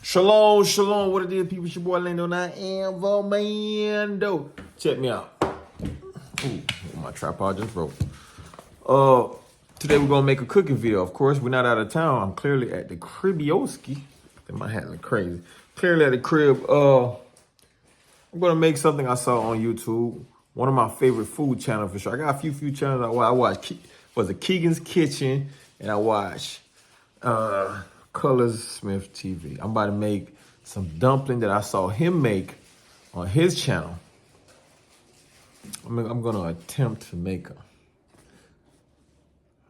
Shalom, shalom. What it is, people? It's your boy Lando. I am Vomando. Check me out. Ooh, my tripod just broke. Today we're gonna make a cooking video. Of course, we're not out of town. I'm clearly at the Cribioski. My hat look crazy. Clearly at the crib. I'm gonna make something I saw on YouTube. One of my favorite food channels for sure. I got a few channels I watch. Was it Keegan's Kitchen, and I watch Colors Smith TV. I'm about to make some dumpling that I saw him make on his channel. I'm gonna attempt to make them.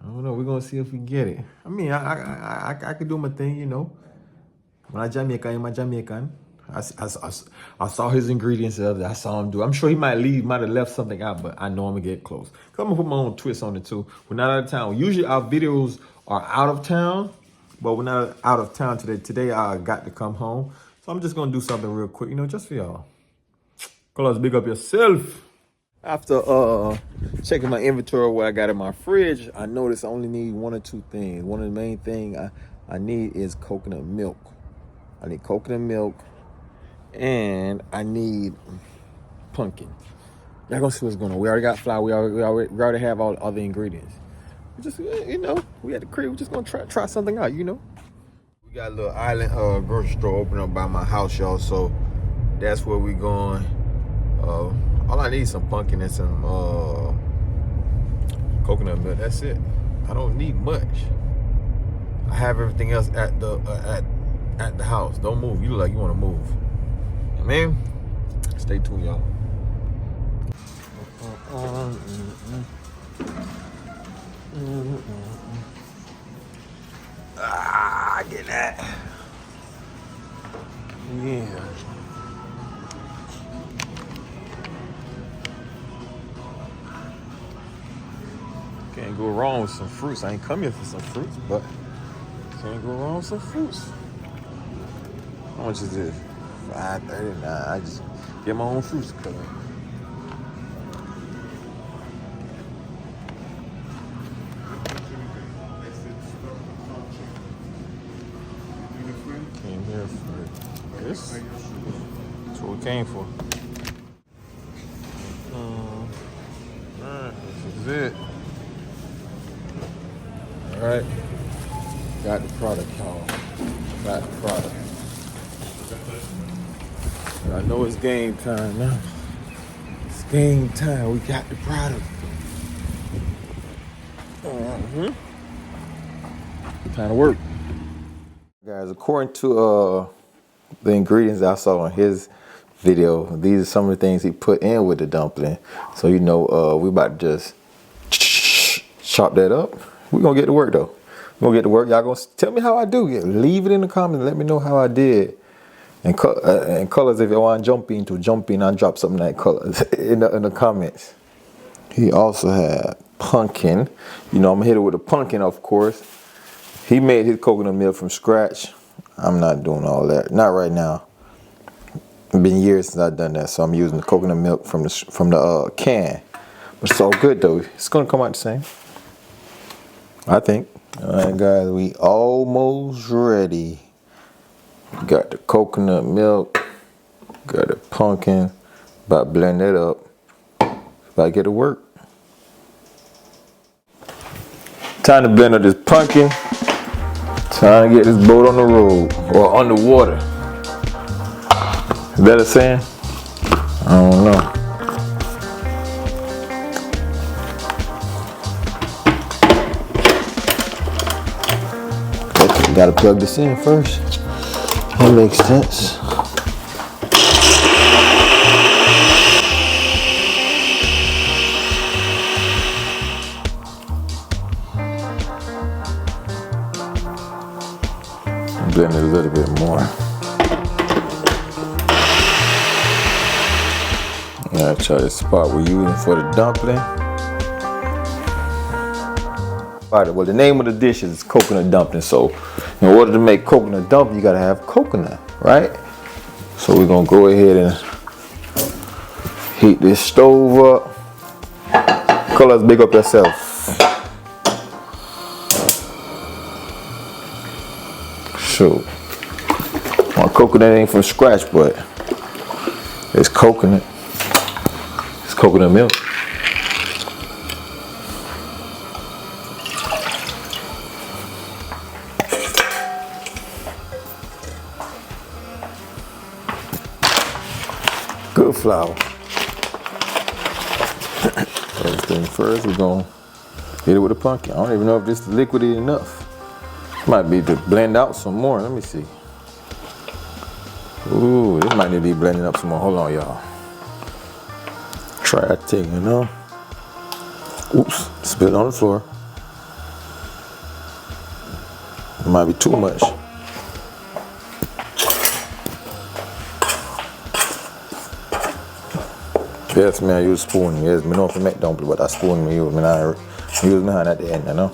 I don't know. We're gonna see if we get it. I mean, I could do my thing, you know. When I'm Jamaican. I saw his ingredients the other day. I saw him do. I'm sure he might have left something out, but I know I'm gonna get close. I'm gonna put my own twist on it too. We're not out of town. Usually our videos are out of town, but we're not out of town today. Today I got to come home, so I'm just gonna do something real quick, you know, just for y'all. Colors, big up yourself. After checking my inventory, what I got in my fridge, I noticed I only need one or two things. One of the main things I need is coconut milk. I need coconut milk, and I need pumpkin. Y'all gonna see what's going on. We already got flour. We already have all the other ingredients. We just, you know, we at the crib. We're just gonna try something out, you know. We got a little island grocery store open up by my house, y'all. So that's where we going. All I need is some pumpkin and some coconut milk. That's it. I don't need much. I have everything else at the house. Don't move. You look like you want to move. Man, stay tuned, y'all. Get that. Yeah. Can't go wrong with some fruits. I ain't come here for some fruits, but can't go wrong with some fruits. How much is this? $5.39. I just get my own fruits to cut. Came here for this. That's what we came for. Alright, this is it. Alright. Got the product, y'all. Got the product. I know it's game time now. It's game time. We got the product. Time to work. Guys, according to the ingredients I saw on his video, these are some of the things he put in with the dumpling. So, you know, we about to just chop that up. We're going to get to work, though. We're going to get to work. Y'all going to tell me how I do. Leave it in the comments. Let me know how I did. And colors, if you want to jump in and drop something like colors in the comments. He also had pumpkin. You know, I'm gonna hit it with a pumpkin, of course. He made his coconut milk from scratch. I'm not doing all that. Not right now. It's been years since I've done that, so I'm using the coconut milk from the can. But it's all good though. It's gonna come out the same, I think. All right, guys, we almost ready. Got the coconut milk, got the pumpkin, about to blend it up, about to get to work. Time to blend up this pumpkin, time to get this boat on the road, or on the water. Is that a saying? I don't know. Okay, gotta plug this in first. That makes sense. Blend it a little bit more. I'll try this spot we're using for the dumpling. Well, the name of the dish is coconut dumpling. So, in order to make coconut dumpling, you gotta have coconut, right? So we're gonna go ahead and heat this stove up. Colors, big up yourself. So, coconut ain't from scratch, but it's coconut. It's coconut milk. Good flour. First thing first, we're gonna hit it with a pumpkin. I don't even know if this is liquidy enough. Might be to blend out some more. Let me see. Ooh, this might need to be blending up some more. Hold on, y'all. Try that thing, you know. Oops, spilled on the floor. It might be too much. Yes, me I use spoon. Yes, me know if I make dumpling, but I spoon me use. Me not use my hand at the end, you know.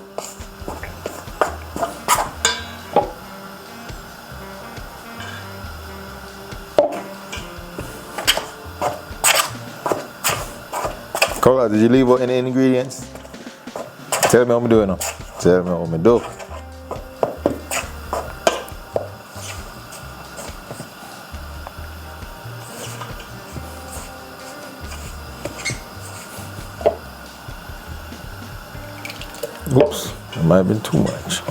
Carla, did you leave out any ingredients? Tell me what I'm doing now. Tell me what I'm doing. Oops, that might have been too much.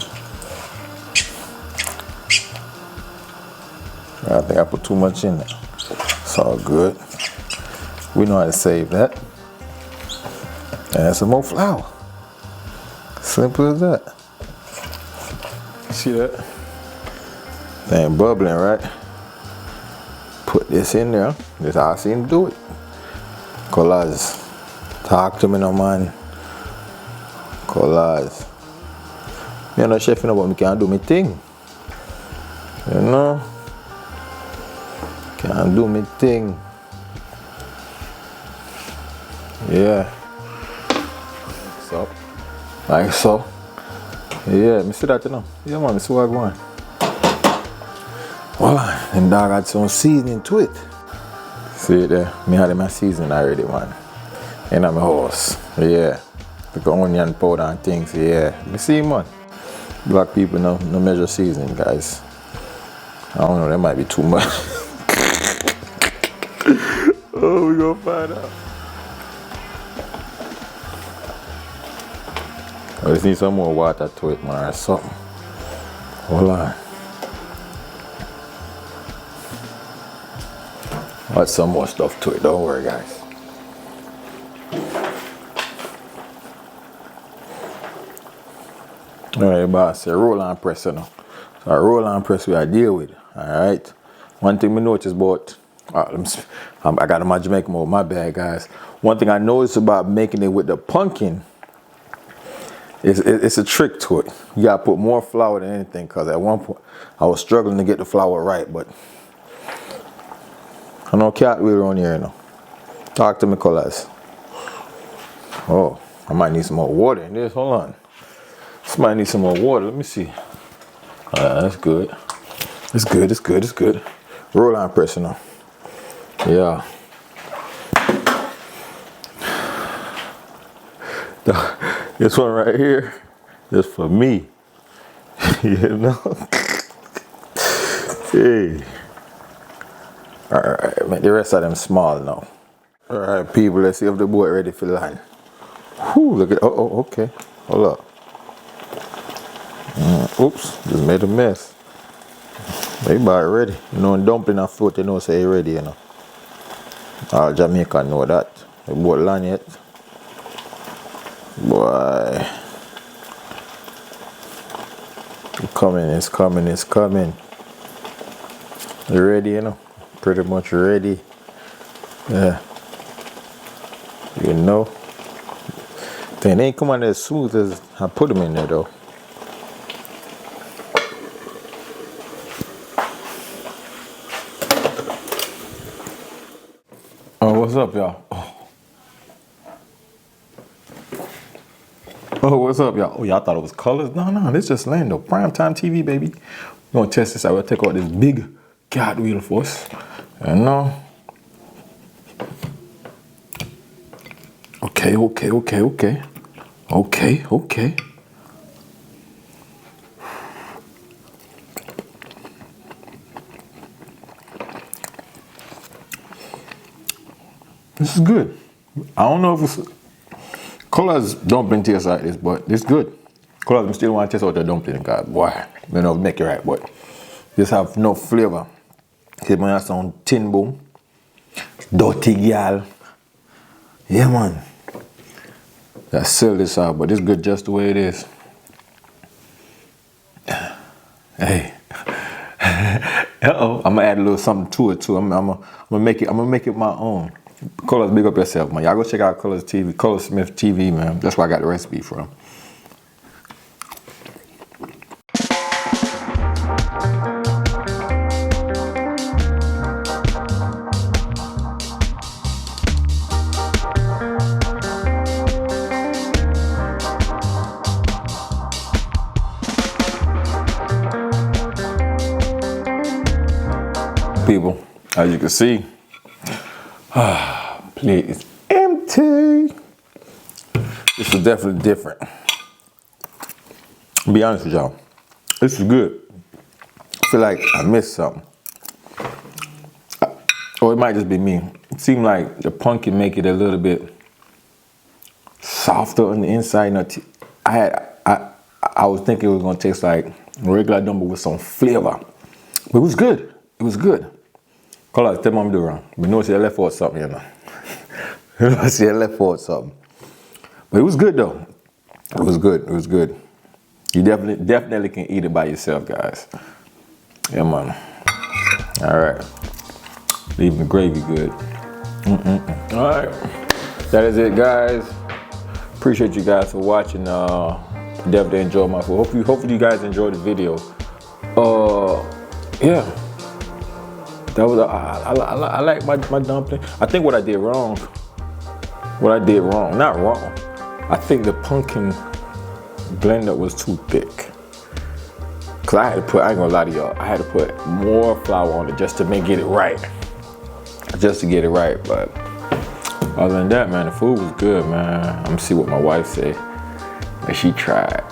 I think I put too much in there. It's all good. We know how to save that. Add some more flour. Simple as that. See that? Thing bubbling, right? Put this in there. This is how I see him do it. Collage. Talk to me no man. Collage. Me no chef, you know, but me can't do my thing. You know? Can't do my thing. Yeah. So. Like so. Yeah, me see that, you know. Yeah, man, me see what I'm going. Well, and dog had some seasoning to it. See it there? Me had my seasoning already, man. In my house. Yeah. The onion powder and things, yeah. You see, man. Black people no measure seasoning, guys. I don't know, that might be too much. Oh, we gonna find out. I just need some more water to it, man, or something. Hold on. Add some more stuff to it, don't worry, guys. Alright, boss, so roll and press, you know. So roll and press we I deal with. Alright. One thing we noticed about I got my Jamaican mode, my bad, guys. One thing I noticed about making it with the pumpkin is it's a trick to it. You gotta put more flour than anything, because at one point I was struggling to get the flour right, but I know cat wheel around here, you know. Talk to me, colors. Oh, I might need some more water in this. Hold on. This might need some more water. Let me see. That's good. It's good. It's good. It's good. Roll on pressure now. Yeah. This one right here is for me. You know? Hey. Alright, make the rest of them small now. Alright, people, let's see if the boat ready for land. Whew, look at, oh, okay. Hold up. Oops, just made a mess. They about ready. You know, in dumpling and fruit, you know, say ready, you know. All Jamaica know that. The boat land yet. Boy. It's coming, it's coming, it's coming. You ready, you know? Pretty much ready. Yeah. You know. They ain't come on as smooth as I put them in there, though. Oh, what's up, y'all? Oh, what's up, y'all? Oh, y'all thought it was colors? No, this just Lando. Primetime TV, baby. We're gonna test this out. We'll take out this big cat wheel for us. And okay. This is good. I don't know if it's colors dumpling taste like this, but it's good. Colors, I still want to taste out the dumpling, God. Boy, you know, make it right, but this have no flavor. It might have some tin boom, dirty gal. Yeah, man. I sell this out, but it's good just the way it is. Hey. Uh-oh. I'm gonna add a little something to it too. I'm gonna make it my own. Colors, big up yourself, man. Y'all go check out Colors TV, Color Smith TV, man. That's where I got the recipe from. People, as you can see, plate is empty. This is definitely different. To be honest with y'all, this is good. I feel like I missed something. Or it might just be me. It seemed like the pumpkin make it a little bit softer on the inside. I was thinking it was gonna taste like regular dumpling with some flavor. But it was good. It was good. Colors, tell me I'm doing wrong. But no, she left for something, you know. She left for something. But it was good though. It was good. It was good. You definitely can eat it by yourself, guys. Yeah, man. All right. Even the gravy good. All right. That is it, guys. Appreciate you guys for watching. Definitely enjoy my food. Hopefully you guys enjoyed the video. Yeah. That was I like my dumpling. I think what I did wrong. Not wrong. I think the pumpkin blender was too thick. Cause I ain't gonna lie to y'all, I had to put more flour on it just to get it right. Just to get it right, but other than that, man, the food was good, man. I'm gonna see what my wife said. And she tried.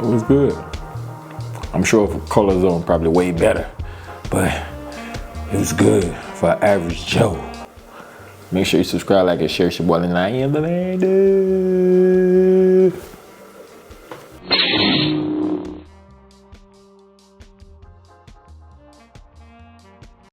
It was good. I'm sure for Color Zone probably way better, but it was good for an average Joe. Make sure you subscribe, like, and share. It's your boy, and I am the man, dude.